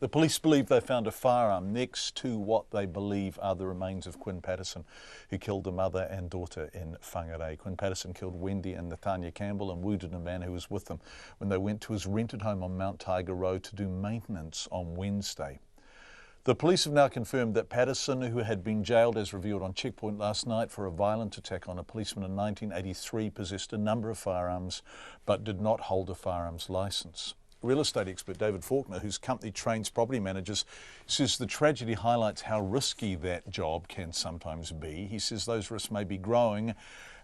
The police believe they found a firearm next to what they believe are the remains of Quinn Patterson, who killed a mother and daughter in Whangarei. Quinn Patterson killed Wendy and Nathania Campbell and wounded a man who was with them when they went to his rented home on Mount Tiger Road to do maintenance on Wednesday. The police have now confirmed that Patterson, who had been jailed as revealed on checkpoint last night for a violent attack on a policeman in 1983, possessed a number of firearms but did not hold a firearms licence. Real estate expert David Faulkner, whose company trains property managers, says the tragedy highlights how risky that job can sometimes be. He says those risks may be growing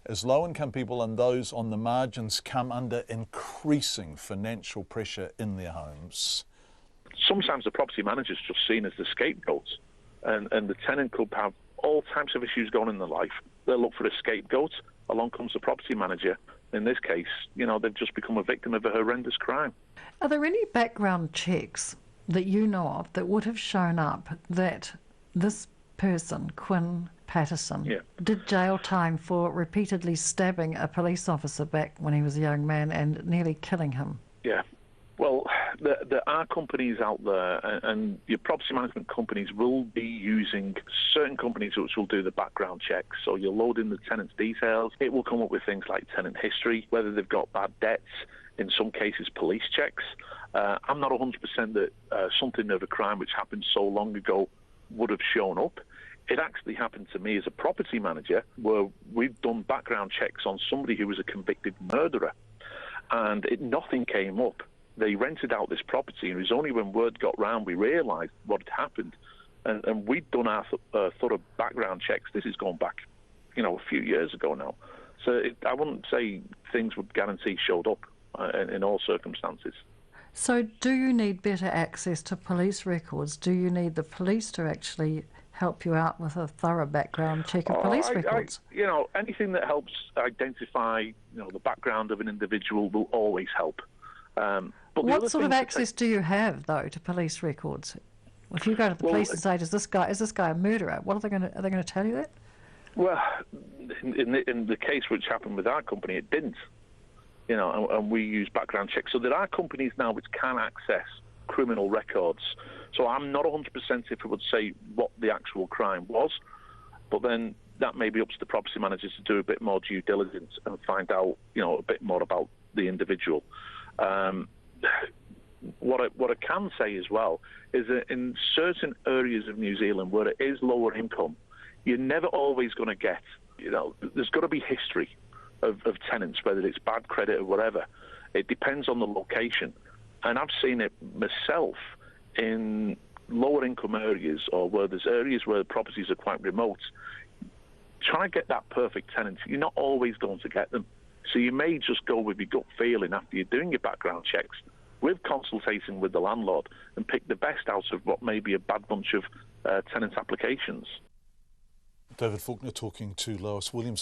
as low-income people and those on the margins come under increasing financial pressure in their homes. Sometimes the property manager's just seen as the scapegoat, and the tenant could have all types of issues going in their life. They'll look for a scapegoat. Along comes the property manager. In this case, they've just become a victim of a horrendous crime. Are there any background checks that you know of that would have shown up that this person, Quinn Patterson, did jail time for repeatedly stabbing a police officer back when he was a young man and nearly killing him? Yeah. Well, there are companies out there, and your property management companies will be using certain companies which will do the background checks. So you'll load in the tenant's details. It will come up with things like tenant history, whether they've got bad debts, in some cases police checks. I'm not 100% that something of a crime which happened so long ago would have shown up. It actually happened to me as a property manager, where we've done background checks on somebody who was a convicted murderer, and nothing came up. They rented out this property, and it was only when word got round we realised what had happened. And we'd done our thorough background checks. This is going back, a few years ago now. So I wouldn't say things would guarantee showed up in all circumstances. So do you need better access to police records? Do you need the police to actually help you out with a thorough background check of police records? Anything that helps identify, the background of an individual will always help. But what sort of access do you have, though, to police records? If you go to the police and say, is this guy a murderer? What are they going to tell you that? Well, in the case which happened with our company, it didn't. And we use background checks. So there are companies now which can access criminal records. So I'm not 100% if I would say what the actual crime was, but then that may be up to the property managers to do a bit more due diligence and find out, a bit more about the individual. What I can say as well is that in certain areas of New Zealand where it is lower income, you're never always going to get, there's got to be history of tenants, whether it's bad credit or whatever. It depends on the location. And I've seen it myself in lower income areas, or where there's areas where the properties are quite remote. Try to get that perfect tenant. You're not always going to get them. So you may just go with your gut feeling after you're doing your background checks, with consultation with the landlord, and pick the best out of what may be a bad bunch of tenant applications. David Faulkner talking to Lois Williams.